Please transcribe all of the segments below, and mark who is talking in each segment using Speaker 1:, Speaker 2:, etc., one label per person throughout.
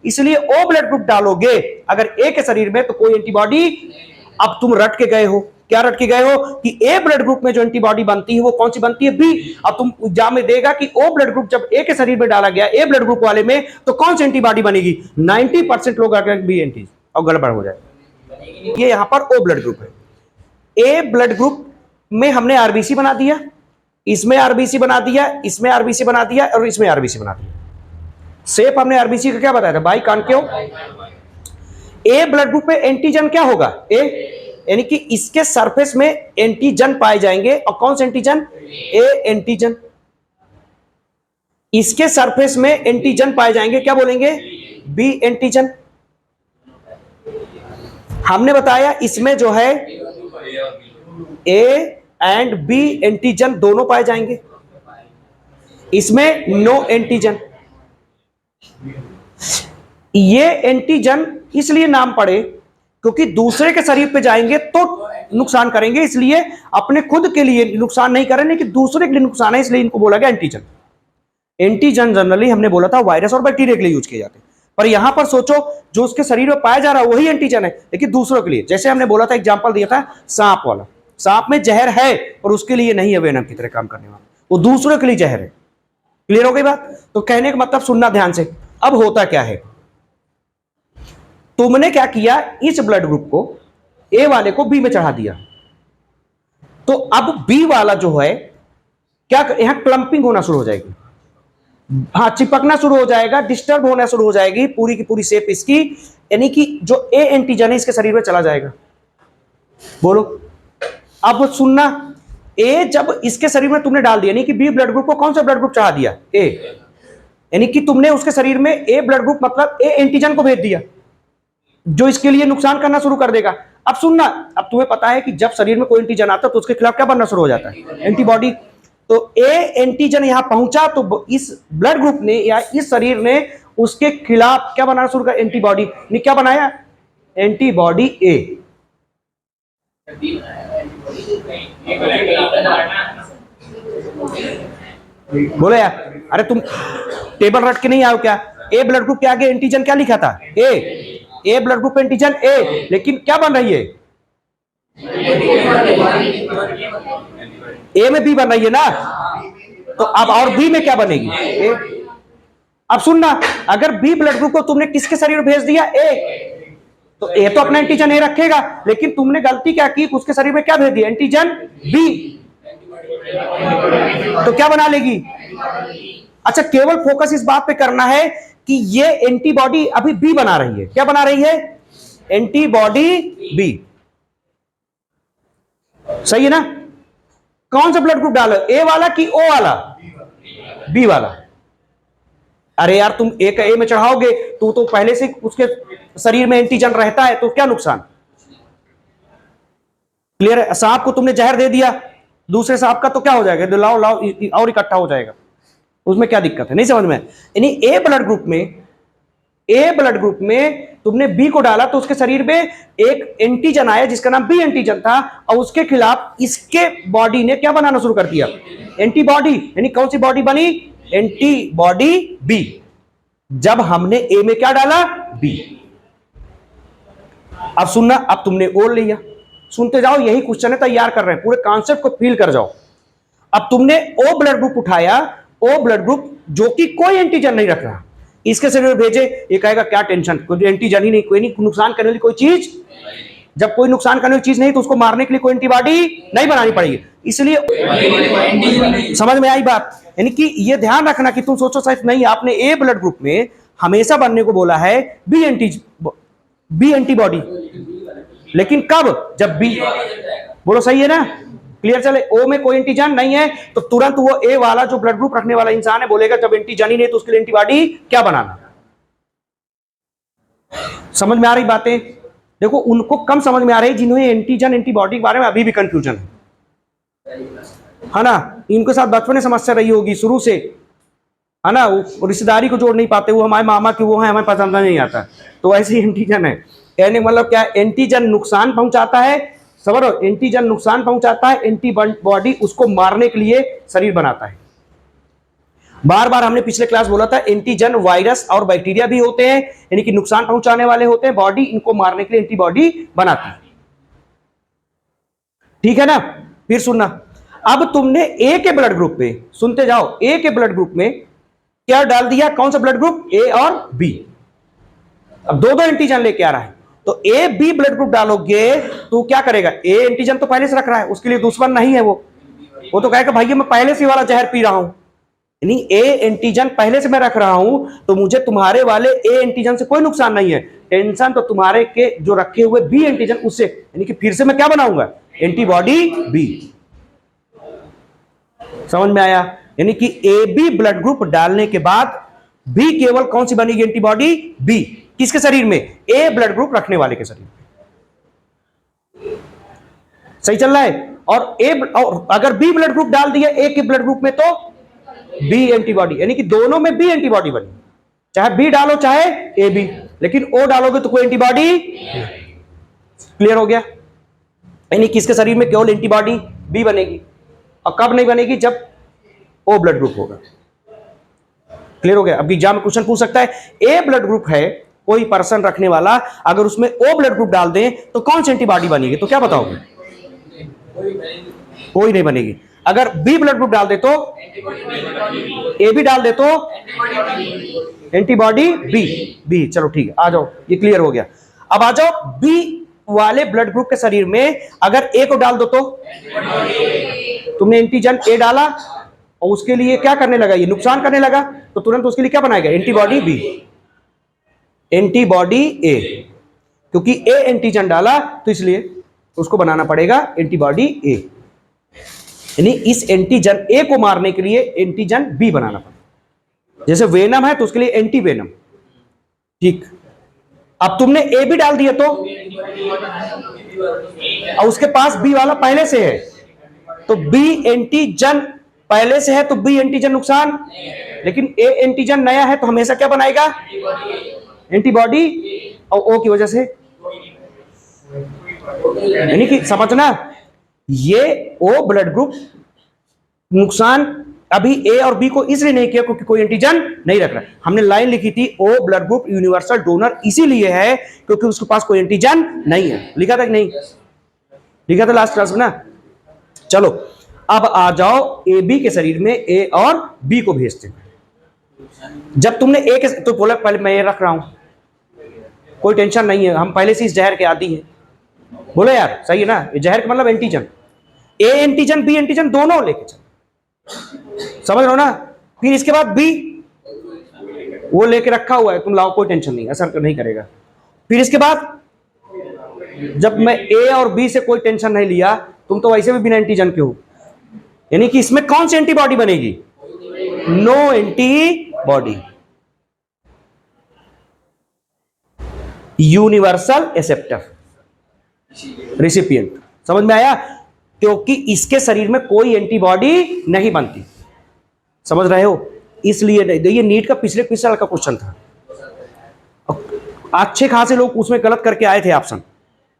Speaker 1: इसलिए ओ blood group डालोगे अगर ए के शरीर में तो कोई एंटीबॉडी। अब तुम रट के गए हो, क्या रट के गए हो कि ए ब्लड ग्रुप में जो एंटीबॉडी बनती है वो कौन सी बनती है, बी। अब तुम एग्जाम में देगा कि ओ ब्लड ग्रुप जब ए के शरीर में डाला गया ए ब्लड ग्रुप वाले में तो कौन सी एंटीबॉडी बनेगी, 90% लोग अगर बी एंटी और गड़बड़ हो जाए। ये यहां पर ओ ब्लड ग्रुप है। ए ब्लड ग्रुप में हमने आरबीसी बना दिया, इसमें आरबीसी बना दिया, इसमें आरबीसी बना दिया और इसमें आरबीसी बना दिया। शेप हमने आरबीसी का क्या बताया था, by concave. A blood group में एंटीजन क्या होगा, ए, यानी कि इसके सरफेस में एंटीजन पाए जाएंगे। और कौन से एंटीजन, ए एंटीजन। इसके सरफेस में एंटीजन पाए जाएंगे, क्या बोलेंगे, बी एंटीजन। हमने बताया इसमें जो है ए एंड बी एंटीजन दोनों पाए जाएंगे, इसमें नो एंटीजन। ये एंटीजन इसलिए नाम पड़े क्योंकि दूसरे के शरीर पे जाएंगे तो नुकसान करेंगे, इसलिए अपने खुद के लिए नुकसान नहीं करें लेकिन दूसरे के लिए नुकसान है, इसलिए इनको बोला गया एंटीजन। एंटीजन जनरली हमने बोला था वायरस और बैक्टीरिया के लिए यूज किए जाते हैं, पर यहां पर सोचो जो उसके शरीर में पाया जा रहा है वही एंटीजन है लेकिन दूसरों के लिए। जैसे हमने बोला था, एग्जांपल दिया था सांप वाला, सांप में जहर है और उसके लिए नहीं है वेनम की तरह काम करने वाला, वो दूसरों के लिए जहर है। क्लियर हो गई बात। तो कहने का मतलब सुनना ध्यान से। अब होता क्या है, तुमने क्या किया, इस ब्लड ग्रुप को ए वाले को बी में चढ़ा दिया, तो अब बी वाला जो है क्या, यहां क्लंपिंग होना शुरू हो जाएगी, हाँ चिपकना शुरू हो जाएगा, डिस्टर्ब होना शुरू हो जाएगी पूरी की पूरी शेप इसकी, यानी कि जो ए एंटीजन है इसके शरीर में चला जाएगा। बोलो अब सुनना, ए जब इसके शरीर में तुमने डाल दिया, यानी कि बी ब्लड ग्रुप को कौन सा ब्लड ग्रुप चढ़ा दिया, ए, यानी कि तुमने उसके शरीर में ए ब्लड ग्रुप मतलब ए एंटीजन को भेज दिया जो इसके लिए नुकसान करना शुरू कर देगा। अब सुनना, अब तुम्हें पता है कि जब शरीर में कोई एंटीजन आता है तो उसके खिलाफ क्या बनना शुरू हो जाता है, एंटीबॉडी। तो ए एंटीजन यहां पहुंचा तो इस ब्लड ग्रुप ने या इस शरीर ने उसके खिलाफ क्या बनाना शुरू कर, एंटीबॉडी ने क्या बनाया, एंटीबॉडी ए। बोलो यार, अरे तुम टेबल रट के नहीं आओ क्या, ए ब्लड ग्रुप के आगे एंटीजन क्या लिखा था, ए ब्लड ग्रुप एंटीजन ए, लेकिन क्या बन रही है, ए में बी बन रही है ना, तो अब और बी में क्या बनेगी, ए। अब सुनना, अगर बी ब्लड ग्रुप को तुमने किसके शरीर में भेज दिया, ए, तो ए तो अपना एंटीजन ए रखेगा, लेकिन तुमने गलती क्या की, उसके शरीर में क्या भेज दिया, एंटीजन बी, तो क्या बना लेगी। अच्छा, केवल फोकस इस बात पे करना है कि ये एंटीबॉडी अभी बी बना रही है, क्या बना रही है, एंटीबॉडी बी। सही है ना। कौन सा ब्लड ग्रुप डालो, ए वाला कि ओ वाला, बी वाला। अरे यार तुम ए का ए में चढ़ाओगे तो पहले से उसके शरीर में एंटीजन रहता है तो क्या नुकसान। क्लियर है। सांप को तुमने जहर दे दिया दूसरे सांप का तो क्या हो जाएगा, लाओ लाओ और इकट्ठा हो जाएगा, उसमें क्या दिक्कत है, नहीं समझ में। यानी ए ब्लड ग्रुप में तुमने बी को डाला तो उसके शरीर में एक एंटीजन आया जिसका नाम बी एंटीजन था और उसके खिलाफ इसके बॉडी ने क्या बनाना शुरू कर दिया, एंटीबॉडी। यानी कौन सी बॉडी बनी, एंटीबॉडी बी। जब हमने ए में क्या डाला, बी। अब सुनना, अब तुमने ओ लिया, सुनते जाओ, यही क्वेश्चन है, तैयार कर रहे हैं, पूरे कॉन्सेप्ट को फील कर जाओ। अब तुमने ओ ब्लड ग्रुप उठाया, ओ ब्लड ग्रुप जो कि कोई एंटीजन नहीं रख रहा, इसके शरीर में भेजे, ये कहेगा क्या टेंशन, कोई एंटीजन ही नहीं, कोई नहीं नुकसान करने वाली कोई चीज। जब कोई नुकसान करने वाली चीज नहीं तो उसको मारने के लिए कोई एंटीबॉडी नहीं बनानी पड़ेगी, इसलिए समझ में आई बात। यानी कि ये ध्यान रखना कि तुम सोचो शायद नहीं, आपने ए ब्लड ग्रुप में हमेशा बनने को बोला है बी एंटीबॉडी, लेकिन कब, जब बी, बोलो सही है ना, क्लियर चले। ओ में कोई एंटीजन नहीं है तो तुरंत वो ए वाला जो ब्लड ग्रुप रखने वाला इंसान है बोलेगा जब एंटीजन ही नहीं तो उसके लिए एंटीबॉडी क्या बनाना। समझ में आ रही बातें। देखो उनको कम समझ में आ रही जिन्हें एंटीजन एंटीबॉडी के बारे में अभी भी कंफ्यूजन है ना। इनके साथ बचपन में समस्या रही होगी शुरू से, है ना, वो रिश्तेदारी को जोड़ नहीं पाते, वो हमारे मामा की वो है, हमें पसंद नहीं आता, तो ऐसे ही एंटीजन है। कहने मतलब क्या, एंटीजन नुकसान पहुंचाता है, समझो, एंटीजन नुकसान पहुंचाता है, एंटीबॉडी उसको मारने के लिए शरीर बनाता है। बार बार हमने पिछले क्लास बोला था, एंटीजन वायरस और बैक्टीरिया भी होते हैं, यानी कि नुकसान पहुंचाने वाले होते हैं, बॉडी इनको मारने के लिए एंटीबॉडी बनाती है। ठीक है ना? फिर सुनना, अब तुमने ए के ब्लड ग्रुप पे, सुनते जाओ, ए के ब्लड ग्रुप में क्या डाल दिया? कौन सा ब्लड ग्रुप? ए और बी। अब दो दो एंटीजन लेके आ रहा है, तो ए बी ब्लड ग्रुप डालोगे तो क्या करेगा? ए एंटीजन तो पहले से रख रहा है, उसके लिए दुश्मन नहीं है वो तो कहेगा भाई मैं पहले से वाला जहर पी रहा हूं, यानी ए एंटीजन पहले से मैं रख रहा हूं, तो मुझे तुम्हारे वाले ए एंटीजन से कोई नुकसान नहीं है, टेंशन तो तुम्हारे के जो रखे हुए बी एंटीजन उससे, यानी कि फिर से मैं क्या बनाऊंगा? Antibody B. समझ में आया? यानी कि ए बी ब्लड ग्रुप डालने के बाद बी केवल कौन सी बनेगी? Antibody B. किसके शरीर में? ए ब्लड ग्रुप रखने वाले के शरीर में। सही चल रहा है? और अगर बी ब्लड ग्रुप डाल दिया ए के ब्लड ग्रुप में तो बी एंटीबॉडी, यानी कि दोनों में बी एंटीबॉडी बनी, चाहे बी डालो चाहे ए बी, लेकिन ओ डालोगे तो कोई एंटीबॉडी। क्लियर हो गया? यानी किसके शरीर में केवल एंटीबॉडी बी बनेगी, और कब नहीं बनेगी? जब ओ ब्लड ग्रुप होगा। क्लियर हो गया? अब एग्जाम में क्वेश्चन पूछ सकता है, ए ब्लड ग्रुप है कोई पर्सन रखने वाला, अगर उसमें ओ ब्लड ग्रुप डाल दें तो कौन सी एंटीबॉडी बनेगी? तो क्या बताओगे? कोई नहीं बनेगी। अगर बी ब्लड ग्रुप डाल दे तो, ए भी डाल दे तो एंटीबॉडी बी। चलो ठीक है, आ जाओ, ये क्लियर हो गया। अब आ जाओ बी वाले ब्लड ग्रुप के शरीर में अगर ए को डाल दो तो तुमने एंटीजन ए डाला और उसके लिए क्या करने लगा? ये नुकसान करने लगा, तो तुरंत उसके लिए क्या बनाएगा? एंटीबॉडी बी, एंटीबॉडी ए, क्योंकि ए एंटीजन डाला तो इसलिए उसको बनाना पड़ेगा एंटीबॉडी ए, यानी इस एंटीजन ए को मारने के लिए एंटीजन बी बनाना पड़ेगा। जैसे वेनम है तो उसके लिए एंटी वेनम। ठीक, अब तुमने ए भी डाल दिया तो, और उसके पास बी वाला पहले से है, तो बी एंटीजन पहले से है तो बी एंटीजन नुकसान, लेकिन ए एंटीजन नया है तो हमेशा क्या बनाएगा? एंटीबॉडी, और ओ की वजह से, यानी कि समझना, ये ओ ब्लड ग्रुप नुकसान अभी ए और बी को इसलिए नहीं किया क्योंकि कोई एंटीजन नहीं रख रहा। हमने लाइन लिखी थी, O blood group universal donor इसीलिए है क्योंकि उसके पास कोई एंटीजन नहीं है। लिखा था कि नहीं? लिखा था लास्ट क्लास में ना। चलो अब आ जाओ ए बी के शरीर में ए और बी को भेजते हैं। जब तुमने ए के तो बोला पहले मैं ये रख रहा हूं, कोई टेंशन नहीं है, हम पहले से इस जहर के आदी हैं। बोले यार सही है ना? ये जहर का मतलब antigen, A antigen B antigen दोनों लेके चलो, समझ लो ना? फिर इसके बाद बी वो लेके रखा हुआ है, तुम लाओ, कोई टेंशन नहीं, असर नहीं करेगा। फिर इसके बाद जब मैं ए और बी से कोई टेंशन नहीं लिया, तुम तो वैसे भी बिना एंटीजन के हो, यानी कि इसमें कौन सी एंटीबॉडी बनेगी? No antibody, universal acceptor recipient. समझ में आया? क्योंकि इसके शरीर में कोई एंटीबॉडी नहीं बनती, समझ रहे हो? इसलिए ये नीट का पिछले साल का क्वेश्चन था, अच्छे खासे लोग उसमें गलत करके आए थे, ऑप्शन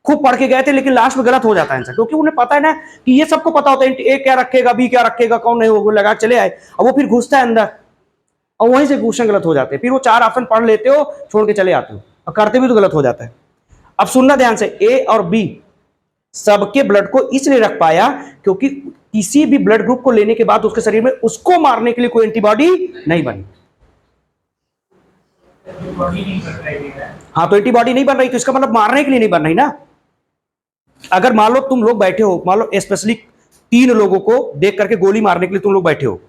Speaker 1: खूब पढ़ के गए थे, लेकिन लास्ट में गलत हो जाता है आंसर, क्योंकि उन्हें पता है ना कि ये सबको पता होता है ए क्या रखेगा बी क्या रखेगा, कौन नहीं, वो लगा चले आए, और वो फिर घुसता है अंदर और वहीं से क्वेश्चन गलत हो जाते हैं। फिर वो 4 ऑप्शन पढ़ लेते हो, छोड़ के चले आते हो, और करते भी तो गलत हो जाता है। अब सुनना ध्यान से, ए और बी सबके ब्लड को इसलिए रख पाया क्योंकि किसी भी ब्लड ग्रुप को लेने के बाद उसके शरीर में उसको मारने के लिए कोई एंटीबॉडी नहीं बनी। हाँ, तो एंटीबॉडी नहीं बन रही तो इसका मतलब मारने के लिए नहीं बन रही ना। अगर मान लो तुम लोग बैठे हो, मान लो स्पेशली 3 लोगों को देख करके गोली मारने के लिए तुम लोग बैठे हो,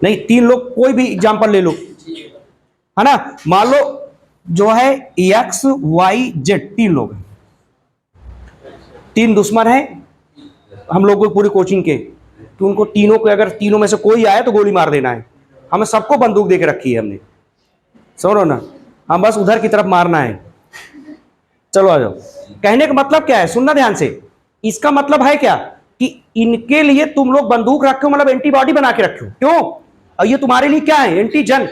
Speaker 1: नहीं 3 लोग, कोई भी एग्जांपल ले लो, है ना? मान लो जो है एक्स वाई जेड 3 लोग हैं, 3 दुश्मन है हम लोगों की पूरी कोचिंग के, तो उनको तीनों को अगर तीनों में से कोई आए तो गोली मार देना है। हमें सबको बंदूक देके रखी है हमने, समझो ना? हम बस उधर की तरफ मारना है। चलो आ जाओ। कहने का मतलब क्या है? सुनना ध्यान से। इसका मतलब है क्या कि इनके लिए तुम लोग बंदूक रखे हो, मतलब एंटीबॉडी बना के रखे हो। क्यों? और ये तुम्हारे लिए क्या है? एंटीजन।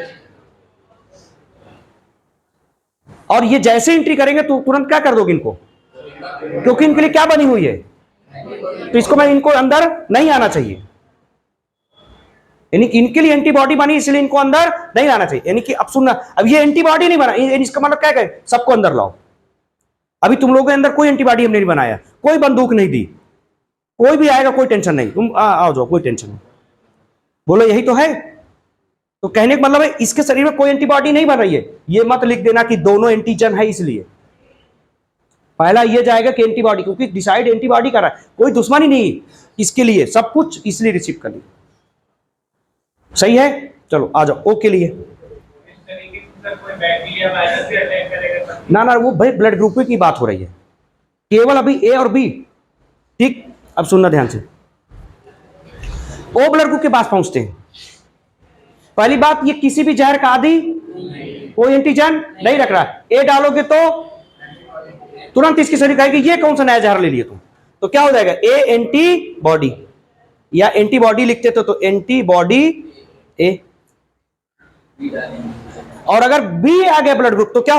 Speaker 1: और ये जैसे एंट्री करेंगे तो तुरंत क्या कर दोगे इनको, क्योंकि इनके लिए क्या बनी हुई है, तो इसको मैं इनको अंदर नहीं आना चाहिए। यानी कि इनके लिए एंटीबॉडी बनी इसलिए इनको अंदर नहीं लाना चाहिए। यानी कि अब सुनना, अब ये एंटीबॉडी नहीं बना, इसका मतलब क्या है, सबको अंदर लाओ। अभी तुम लोगों के अंदर कोई एंटीबॉडी हमने नहीं बनाया, कोई बंदूक नहीं दी, कोई भी आएगा कोई टेंशन नहीं, तुम आओ जाओ, कोई टेंशन नहीं। बोलो यही तो है। तो कहने का मतलब है इसके शरीर में कोई एंटीबॉडी नहीं बन रही है। ये मत लिख देना कि दोनों एंटीजन है इसलिए। पहला ये जाएगा कि एंटीबॉडी, क्योंकि डिसाइड एंटीबॉडी कर रहा है, कोई दुश्मनी नहीं इसके लिए, सब कुछ इसलिए रिसीव कर लिया। सही है, चलो आ जाओ ओ के लिए। ना ना, वो भाई ब्लड ग्रुप की बात हो रही है, केवल अभी ए और बी। ठीक, अब सुनना ध्यान से। ओ ब्लड ग्रुप के पास पहुंचते हैं। पहली बात, ये किसी भी जहर का आदि कोई एंटीजन नहीं रख रहा है। ए डालोगे तो तुरंत इसकी शरीर कहेगी ये कौन सा नया जहर ले लिए तुम, तो क्या हो जाएगा, ए एंटीबॉडी, या एंटीबॉडी लिखते तो एंटीबॉडी ए। और अगर बी आ गया ब्लड ग्रुप तो क्या